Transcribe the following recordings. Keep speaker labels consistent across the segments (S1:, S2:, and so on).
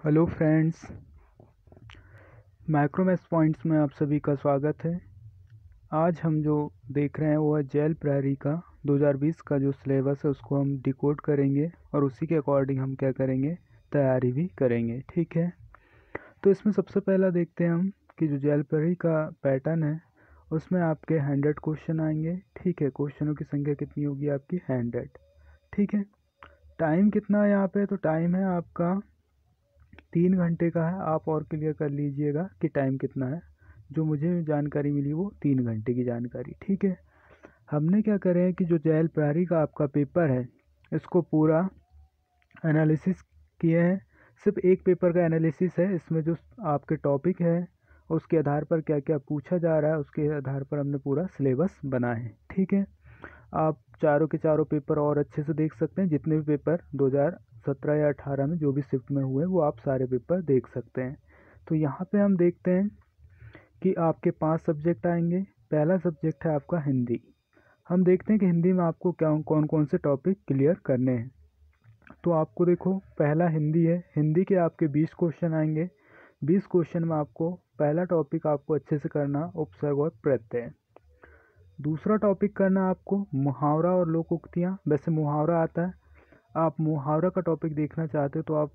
S1: Hello friends, माइक्रोमैथ्स points में आप सभी का स्वागत है। आज हम जो देख रहे हैं वो है जेएल प्रैरी का 2020 का जो सिलेबस है उसको हम डिकोड करेंगे और उसी के अकॉर्डिंग हम क्या करेंगे, तैयारी भी करेंगे। ठीक है, तो इसमें सबसे पहला देखते हैं हम कि जो जेएल प्रैरी का पैटर्न है उसमें आपके 100 क्वेश्चन आएंगे। ठीक है, क्वेश्चनों की संख्या कितनी होगी आपकी 100। ठीक है, टाइम कितना है यहाँ पे, तो टाइम है आपका 3 घंटे का है। आप और क्लियर कर लीजिएगा कि टाइम कितना है। जो मुझे जानकारी मिली वो 3 घंटे की जानकारी। ठीक है, हमने क्या करें कि जो जेएल प्रैरी का आपका पेपर है इसको पूरा एनालिसिस किए हैं। सिर्फ एक पेपर का एनालिसिस है, इसमें जो आपके टॉपिक है उसके आधार पर क्या क्या पूछा जा रहा है उसके आधार पर हमने पूरा सिलेबस बना है। ठीक है, आप चारों के चारों पेपर और अच्छे से देख सकते हैं। जितने भी पेपर 2017 या 18 में जो भी शिफ्ट में हुए वो आप सारे पेपर देख सकते हैं। तो यहाँ पे हम देखते हैं कि आपके 5 सब्जेक्ट आएंगे। पहला सब्जेक्ट है आपका हिंदी। हम देखते हैं कि हिंदी में आपको क्या कौन कौन से टॉपिक क्लियर करने हैं। तो आपको देखो, पहला हिंदी है। हिंदी के आपके 20 क्वेश्चन आएंगे। 20 क्वेश्चन में आपको पहला टॉपिक आपको अच्छे से करना उपसर्ग और प्रत्यय। दूसरा टॉपिक करना आपको मुहावरा और लोकोक्तियाँ। वैसे मुहावरा आता है, आप मुहावरा का टॉपिक देखना चाहते हो तो आप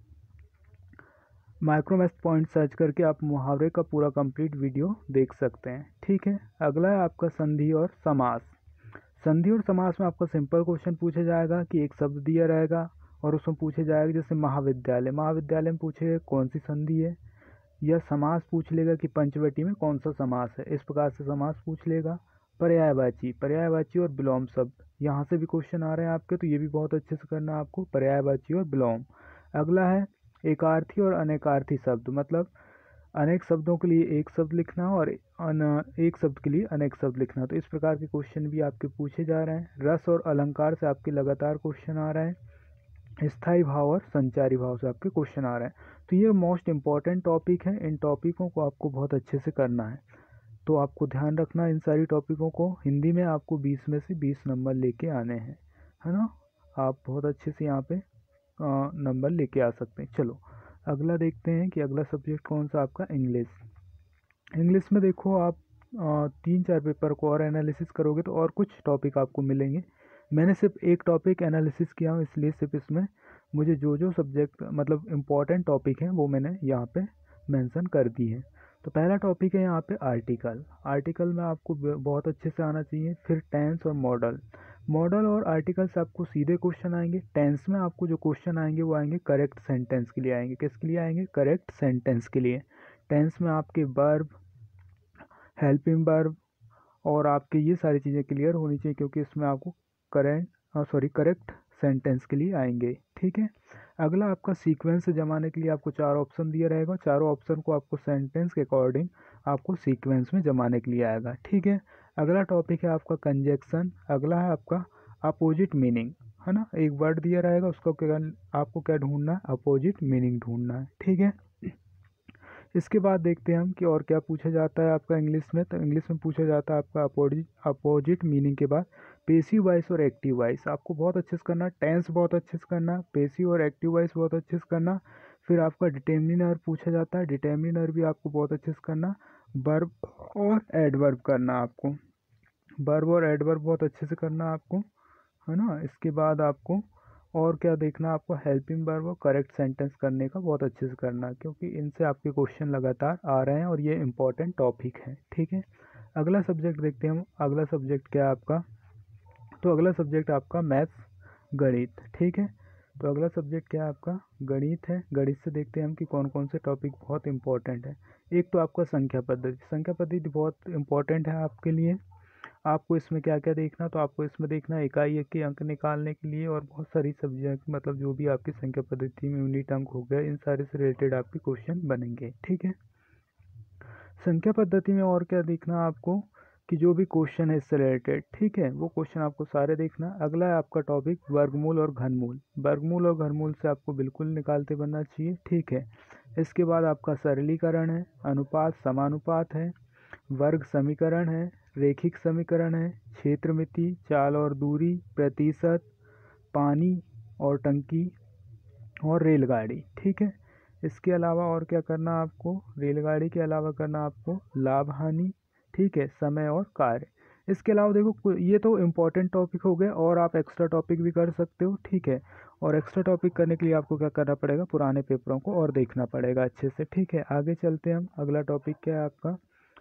S1: माइक्रोमैथ्स पॉइंट सर्च करके आप मुहावरे का पूरा कंप्लीट वीडियो देख सकते हैं। ठीक है, अगला है आपका संधि और समास। संधि और समास में आपका सिंपल क्वेश्चन पूछा जाएगा कि एक शब्द दिया रहेगा और उसमें पूछे जाएगा, जैसे महाविद्यालय। महाविद्यालय में पूछे कौन सी संधि है, या समास पूछ लेगा कि पंचवटी में कौन सा समास है। इस प्रकार से समास पूछ लेगा। पर्यायवाची, पर्यायवाची और विलोम शब्द, यहाँ से भी क्वेश्चन आ रहे हैं आपके, तो ये भी बहुत अच्छे से करना है आपको, पर्यायवाची और विलोम। अगला है एकार्थी और अनेकार्थी शब्द, मतलब अनेक शब्दों के लिए एक शब्द लिखना और एक शब्द के लिए अनेक शब्द लिखना। तो इस प्रकार के क्वेश्चन भी आपके पूछे जा रहे हैं। रस और अलंकार से आपके लगातार क्वेश्चन आ रहे हैं। स्थायी भाव और संचारी भाव से आपके क्वेश्चन आ रहे हैं। तो ये मोस्ट इंपॉर्टेंट टॉपिक है। इन टॉपिकों को आपको बहुत अच्छे से करना है। तो आपको ध्यान रखना इन सारी टॉपिकों को। हिंदी में आपको 20 में से 20 नंबर लेके आने हैं, है ना। आप बहुत अच्छे से यहाँ पे नंबर लेके आ सकते हैं। चलो अगला देखते हैं कि अगला सब्जेक्ट कौन सा आपका इंग्लिश। इंग्लिश में देखो, आप 3-4 पेपर को और एनालिसिस करोगे तो और कुछ टॉपिक आपको मिलेंगे। मैंने सिर्फ एक टॉपिक एनालिसिस किया हूँ, इसलिए सिर्फ इसमें मुझे जो जो सब्जेक्ट मतलब इम्पॉर्टेंट टॉपिक हैं वो मैंने यहाँ पे मेंशन कर दी है। तो पहला टॉपिक है यहाँ पे आर्टिकल। आर्टिकल में आपको बहुत अच्छे से आना चाहिए। फिर टेंस और मॉडल। मॉडल और आर्टिकल से आपको सीधे क्वेश्चन आएंगे। टेंस में आपको जो क्वेश्चन आएंगे वो आएंगे करेक्ट सेंटेंस के लिए आएंगे। किसके लिए आएंगे? करेक्ट सेंटेंस के लिए। टेंस में आपके वर्ब, हेल्पिंग वर्ब और आपके ये सारी चीज़ें क्लियर होनी चाहिए, क्योंकि इसमें आपको करेक्ट सेंटेंस के लिए आएंगे। ठीक है, अगला आपका सीक्वेंस से जमाने के लिए आपको 4 ऑप्शन दिया रहेगा। चारों ऑप्शन को आपको सेंटेंस के अकॉर्डिंग आपको सीक्वेंस में जमाने के लिए आएगा। ठीक है, अगला टॉपिक है आपका कंजक्शन। अगला है आपका अपोजिट मीनिंग, है ना। एक वर्ड दिया रहेगा, उसका क्या आपको क्या ढूंढना है? अपोजिट मीनिंग ढूंढना है। ठीक है, इसके बाद देखते हैं हम कि और क्या पूछा जाता है आपका इंग्लिश में। तो इंग्लिश में पूछा जाता है आपका अपोजिट मीनिंग के बाद पेसिव वॉइस और एक्टिव वॉइस। आपको बहुत अच्छे से करना, टेंस बहुत अच्छे से करना, पेसिव और एक्टिव वॉइस बहुत अच्छे से करना। फिर आपका डिटर्मिनर पूछा जाता है, डिटर्मिनर भी आपको बहुत अच्छे से करना। वर्ब और एडवर्ब करना आपको, वर्ब और एडवर्ब बहुत अच्छे से करना आपको, है ना। इसके बाद आपको और क्या देखना, आपको हेल्पिंग वर्ब और करेक्ट सेंटेंस करने का बहुत अच्छे से करना, क्योंकि इनसे आपके क्वेश्चन लगातार आ रहे हैं और ये इंपॉर्टेंट टॉपिक है। ठीक है, अगला सब्जेक्ट देखते हैं हम। अगला सब्जेक्ट क्या है आपका? तो अगला सब्जेक्ट आपका मैथ्स, गणित। ठीक है, तो अगला सब्जेक्ट क्या है आपका? गणित है। गणित से देखते हैं हम कि कौन कौन से टॉपिक बहुत इंपॉर्टेंट है। एक तो आपका संख्या पद्धति। संख्या पद्धति बहुत इंपॉर्टेंट है आपके लिए। आपको इसमें क्या क्या देखना, तो आपको इसमें देखना इकाई के अंक निकालने के लिए और बहुत सारी सब्जेक्ट, मतलब जो भी आपकी संख्या पद्धति में यूनिट अंक हो गया, इन सारे से रिलेटेड आपके क्वेश्चन बनेंगे। ठीक है, संख्या पद्धति में और क्या देखना आपको कि जो भी क्वेश्चन है इससे रिलेटेड, ठीक है, वो क्वेश्चन आपको सारे देखना। अगला है आपका टॉपिक वर्गमूल और घनमूल। वर्गमूल और घनमूल से आपको बिल्कुल निकालते बनना चाहिए। ठीक है, इसके बाद आपका सरलीकरण है, अनुपात समानुपात है, वर्ग समीकरण है, रेखिक समीकरण है, क्षेत्रमिति, चाल और दूरी, प्रतिशत, पानी और टंकी और रेलगाड़ी। ठीक है, इसके अलावा और क्या करना आपको, रेलगाड़ी के अलावा करना आपको लाभ हानि, ठीक है, समय और कार्य। इसके अलावा देखो ये तो इम्पोर्टेंट टॉपिक हो गए, और आप एक्स्ट्रा टॉपिक भी कर सकते हो, ठीक है। और एक्स्ट्रा टॉपिक करने के लिए आपको क्या करना पड़ेगा, पुराने पेपरों को और देखना पड़ेगा अच्छे से, ठीक है। आगे चलते हैं हम। अगला टॉपिक क्या है आपका,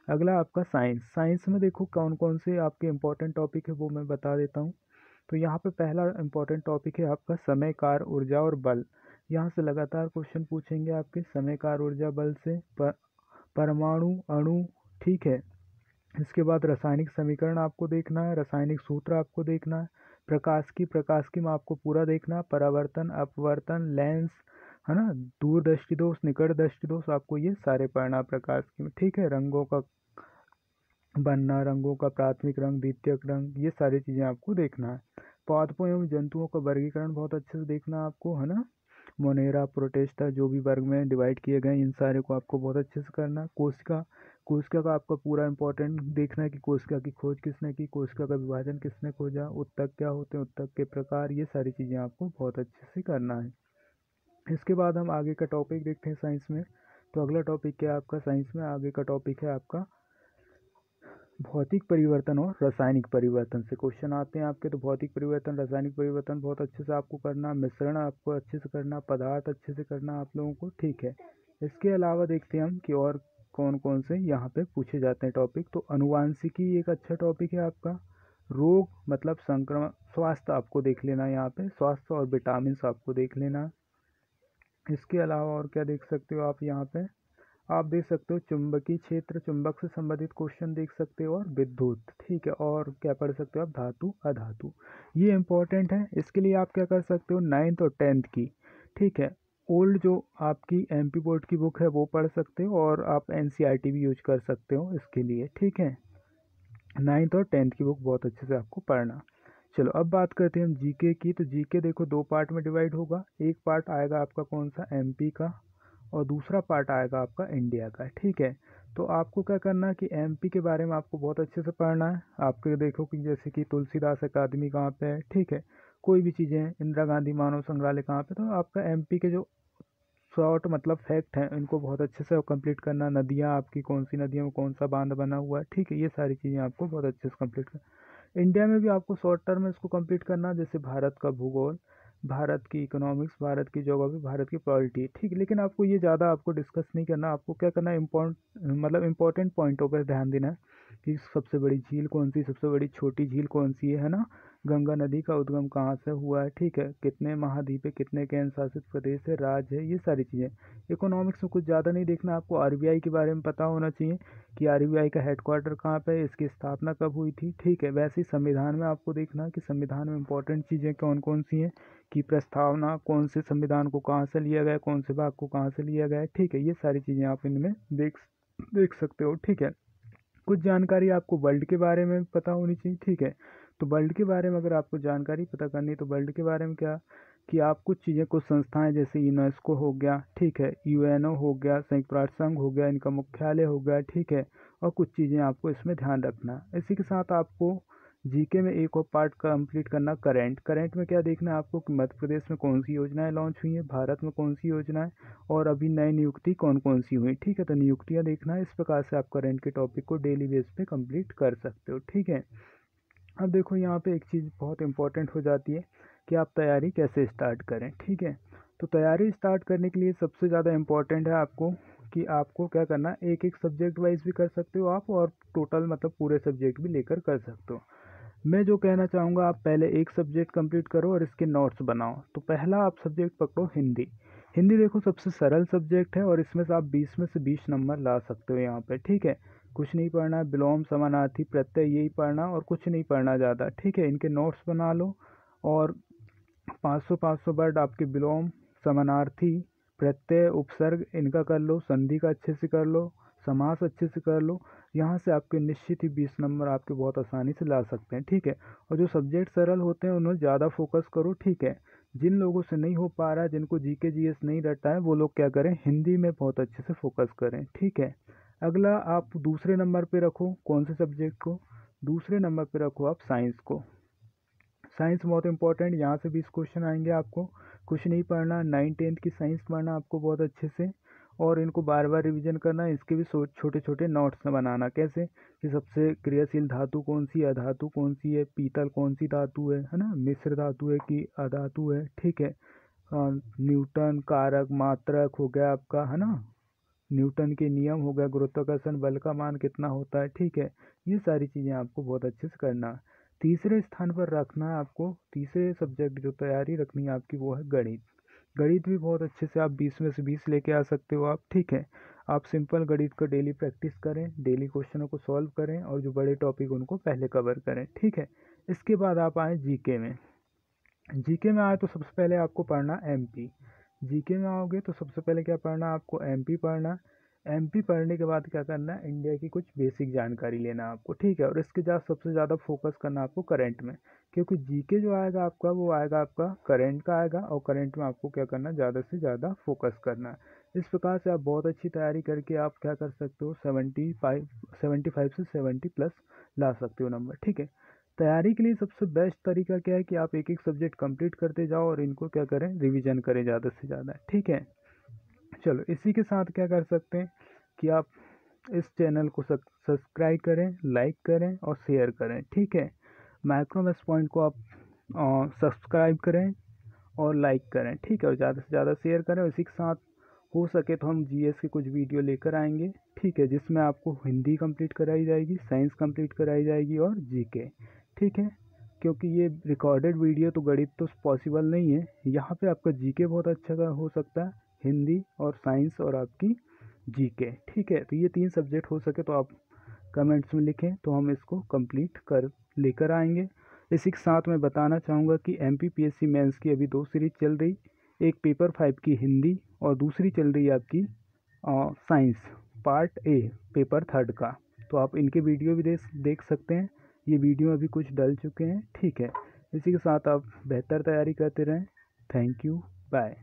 S1: अगला आपका साइंस। साइंस में देखो कौन कौन से आपके इम्पोर्टेंट टॉपिक है वो मैं बता देता हूँ। तो यहाँ पे पहला इम्पोर्टेंट टॉपिक है आपका समय, कार्य, ऊर्जा और बल। यहाँ से लगातार क्वेश्चन पूछेंगे आपके समय, कार्य, ऊर्जा, बल से, परमाणु, अणु, ठीक है। इसके बाद रासायनिक समीकरण आपको देखना है, रासायनिक सूत्र आपको देखना है, प्रकाश की में आपको पूरा देखना है, परावर्तन, अपवर्तन, लेंस, है ना, दूर दृष्टि दोष, निकट दृष्टि दोष, आपको ये सारे पढ़ना प्रकाश की में, ठीक है। रंगों का बनना, रंगों का प्राथमिक रंग, द्वितीयक रंग, ये सारी चीज़ें आपको देखना है। पादपों एवं जंतुओं का वर्गीकरण बहुत अच्छे से देखना है आपको, है ना। मोनेरा, प्रोटेस्टा, जो भी वर्ग में डिवाइड किए गए इन सारे को आपको बहुत अच्छे से करना है। कोशिका, कोशिका का आपका पूरा इंपॉर्टेंट देखना है कि कोशिका की खोज किसने की, कोशिका का विभाजन किसने खोजा, उत्तक क्या होते हैं, उत्तक के प्रकार, ये सारी चीज़ें आपको बहुत अच्छे से करना है। इसके बाद हम आगे का टॉपिक देखते हैं साइंस में। तो अगला टॉपिक क्या है आपका साइंस में, आगे का टॉपिक है आपका भौतिक परिवर्तन और रासायनिक परिवर्तन से क्वेश्चन आते हैं आपके। तो भौतिक परिवर्तन, रासायनिक परिवर्तन बहुत अच्छे से आपको करना, मिश्रण आपको अच्छे से करना, पदार्थ अच्छे से करना आप लोगों को, ठीक है। इसके अलावा देखते हैं हम कि और कौन कौन से यहाँ पे पूछे जाते हैं टॉपिक। तो अनुवांशिकी एक अच्छा टॉपिक है आपका, रोग मतलब संक्रमण, स्वास्थ्य आपको देख लेना है यहाँ पे, स्वास्थ्य और विटामिन आपको देख लेना है। इसके अलावा और क्या देख सकते हो आप यहाँ पे, आप देख सकते हो चुंबकीय क्षेत्र, चुंबक से संबंधित क्वेश्चन देख सकते हो, और विद्युत, ठीक है। और क्या पढ़ सकते हो आप, धातु, अधातु, ये इंपॉर्टेंट है। इसके लिए आप क्या कर सकते हो, 9th और 10th की, ठीक है, ओल्ड जो आपकी एमपी बोर्ड की बुक है वो पढ़ सकते हो, और आप एनसीईआरटी भी यूज कर सकते हो इसके लिए, ठीक है। 9th और 10th की बुक बहुत अच्छे से आपको पढ़ना। चलो अब बात करते हैं हम जीके की। तो जीके देखो दो पार्ट में डिवाइड होगा, एक पार्ट आएगा आपका कौन सा, एमपी का, और दूसरा पार्ट आएगा आपका इंडिया का, ठीक है। तो आपको क्या करना है कि एमपी के बारे में आपको बहुत अच्छे से पढ़ना है। आपके देखो कि जैसे कि तुलसीदास अकादमी कहाँ पे है, ठीक है, कोई भी चीज़ें हैं, इंदिरा गांधी मानव संग्रहालय कहाँ पे, तो आपका एमपी के जो शॉर्ट मतलब फैक्ट हैं इनको बहुत अच्छे से कंप्लीट करना। नदियाँ आपकी कौन सी नदियों में कौन सा बांध बना हुआ है, ठीक है, ये सारी चीज़ें आपको बहुत अच्छे से कंप्लीट करना। इंडिया में भी आपको शॉर्ट टर्म में इसको कंप्लीट करना, जैसे भारत का भूगोल, भारत की इकोनॉमिक्स, भारत की ज्योग्राफी, भारत की पॉलिटी, ठीक है। लेकिन आपको ये ज़्यादा आपको डिस्कस नहीं करना, आपको क्या करना है, इम्पोर्टेंट पॉइंटों पर ध्यान देना है कि सबसे बड़ी झील कौन सी, सबसे बड़ी छोटी झील कौन सी है ना, गंगा नदी का उद्गम कहाँ से हुआ है, ठीक है, कितने महाद्वीप है, कितने केंद्र शासित प्रदेश है, राज्य है, ये सारी चीज़ें। इकोनॉमिक्स में कुछ ज़्यादा नहीं देखना, आपको आरबीआई के बारे में पता होना चाहिए कि आरबीआई का हेडक्वार्टर कहाँ पे है, इसकी स्थापना कब हुई थी, ठीक है। वैसे ही संविधान में आपको देखना है कि संविधान में इंपॉर्टेंट चीज़ें कौन कौन सी हैं, कि प्रस्तावना कौन से संविधान को कहाँ से लिया गया, कौन से भाग को कहाँ से लिया गया है, ठीक है, ये सारी चीज़ें आप इनमें देख सकते हो, ठीक है। कुछ जानकारी आपको वर्ल्ड के बारे में पता होनी चाहिए, ठीक है। तो वर्ल्ड के बारे में अगर आपको जानकारी पता करनी है तो वर्ल्ड के बारे में क्या, कि आप कुछ चीज़ें, कुछ संस्थाएं जैसे यूनेस्को हो गया, ठीक है, यूएनओ हो गया, संयुक्त राष्ट्र संघ हो गया, इनका मुख्यालय हो गया, ठीक है। और कुछ चीज़ें आपको इसमें ध्यान रखना है। इसी के साथ आपको जीके में एक और पार्ट कंप्लीट करना, करंट में क्या देखना है आपको, कि मध्य प्रदेश में कौन सी योजनाएं लॉन्च हुई हैं, भारत में कौन सी योजनाएं, और अभी नई नियुक्ति कौन कौन सी हुई, ठीक है। तो नियुक्तियां देखना है। इस प्रकार से आप करंट के टॉपिक को डेली बेस पे कंप्लीट कर सकते हो, ठीक है। अब देखो यहाँ पे एक चीज़ बहुत इंपॉर्टेंट हो जाती है कि आप तैयारी कैसे स्टार्ट करें, ठीक है। तो तैयारी स्टार्ट करने के लिए सबसे ज़्यादा इम्पॉर्टेंट है आपको कि आपको क्या करना है, एक एक सब्जेक्ट वाइज भी कर सकते हो आप, और टोटल मतलब पूरे सब्जेक्ट भी लेकर कर सकते हो। मैं जो कहना चाहूँगा, आप पहले एक सब्जेक्ट कंप्लीट करो और इसके नोट्स बनाओ। तो पहला आप सब्जेक्ट पकड़ो हिंदी। हिंदी देखो सबसे सरल सब्जेक्ट है, और इसमें से आप 20 में से 20 नंबर ला सकते हो यहाँ पे, ठीक है। कुछ नहीं पढ़ना है, विलोम, समानार्थी, प्रत्यय, यही पढ़ना, और कुछ नहीं पढ़ना ज़्यादा, ठीक है। इनके नोट्स बना लो, और 500 वर्ड आपके विलोम, समानार्थी, प्रत्यय, उपसर्ग, इनका कर लो, संधि का अच्छे से कर लो, समास अच्छे से कर लो। यहाँ से आपके निश्चित ही 20 नंबर आपके बहुत आसानी से ला सकते हैं, ठीक है। और जो सब्जेक्ट सरल होते हैं उन्हें ज़्यादा फोकस करो, ठीक है। जिन लोगों से नहीं हो पा रहा है, जिनको जीके जीएस नहीं रटा है, वो लोग क्या करें, हिंदी में बहुत अच्छे से फोकस करें, ठीक है। अगला आप दूसरे नंबर पे रखो कौन से सब्जेक्ट को, दूसरे नंबर पे रखो आप साइंस को। साइंस बहुत इंपॉर्टेंट, यहाँ से 20 क्वेश्चन आएंगे। आपको कुछ नहीं पढ़ना, 9th-10th की साइंस पढ़ना आपको बहुत अच्छे से, और इनको बार बार रिवीजन करना। इसके भी छोटे छोटे नोट्स बनाना, कैसे कि सबसे क्रियाशील धातु कौन सी है, अधातु कौन सी है, पीतल कौन सी धातु है ना, मिश्र धातु है कि अधातु है, ठीक है। न्यूटन कारक मात्रक हो गया आपका, है ना, न्यूटन के नियम हो गया, गुरुत्वाकर्षण बल का मान कितना होता है, ठीक है। ये सारी चीज़ें आपको बहुत अच्छे से करना है। तीसरे स्थान पर रखना है आपको, तीसरे सब्जेक्ट जो तैयारी रखनी है आपकी वो है गणित। गणित भी बहुत अच्छे से आप 20 में से 20 लेके आ सकते हो आप, ठीक है। आप सिंपल गणित को डेली प्रैक्टिस करें, डेली क्वेश्चनों को सॉल्व करें, और जो बड़े टॉपिक उनको पहले कवर करें, ठीक है। इसके बाद आप आए जीके में। जीके में आए तो सबसे पहले आपको पढ़ना एमपी। जीके में आओगे तो सबसे पहले क्या पढ़ना, आपको एमपी पढ़ना। एमपी पढ़ने के बाद क्या करना है, इंडिया की कुछ बेसिक जानकारी लेना आपको, ठीक है। और इसके बाद सबसे ज़्यादा फोकस करना आपको करंट में, क्योंकि जीके जो आएगा आपका वो आएगा आपका करंट का आएगा, और करंट में आपको क्या करना है, ज़्यादा से ज़्यादा फोकस करना है। इस प्रकार से आप बहुत अच्छी तैयारी करके आप क्या कर सकते हो, 75 से 70+ ला सकते हो नंबर, ठीक है। तैयारी के लिए सबसे बेस्ट तरीका क्या है कि आप एक एक सब्जेक्ट कंप्लीट करते जाओ, और इनको क्या करें, रिवीजन करें ज़्यादा से ज़्यादा, ठीक है। चलो इसी के साथ क्या कर सकते हैं कि आप इस चैनल को सब्सक्राइब करें, लाइक करें और शेयर करें, ठीक है। माइक्रोमैथ्स पॉइंट को आप सब्सक्राइब करें और लाइक करें, ठीक है, और ज़्यादा से ज़्यादा शेयर करें। और इसी के साथ हो सके तो हम जीएस की कुछ वीडियो लेकर आएंगे, ठीक है, जिसमें आपको हिंदी कंप्लीट कराई जाएगी, साइंस कंप्लीट कराई जाएगी और जीके, ठीक है। क्योंकि ये रिकॉर्डेड वीडियो तो गणित तो पॉसिबल नहीं है, यहाँ पे आपका जीके बहुत अच्छा हो सकता है, हिंदी और साइंस और आपकी जीके, ठीक है। तो ये 3 सब्जेक्ट हो सके तो आप कमेंट्स में लिखें, तो हम इसको कंप्लीट कर लेकर आएंगे। इसी के साथ मैं बताना चाहूँगा कि एमपीपीएससी मेंस की अभी 2 सीरीज चल रही, एक पेपर 5 की हिंदी और दूसरी चल रही है आपकी साइंस पार्ट ए पेपर 3 का। तो आप इनके वीडियो भी देख सकते हैं, ये वीडियो अभी कुछ डल चुके हैं, ठीक है। इसी के साथ आप बेहतर तैयारी करते रहें। Thank you, bye.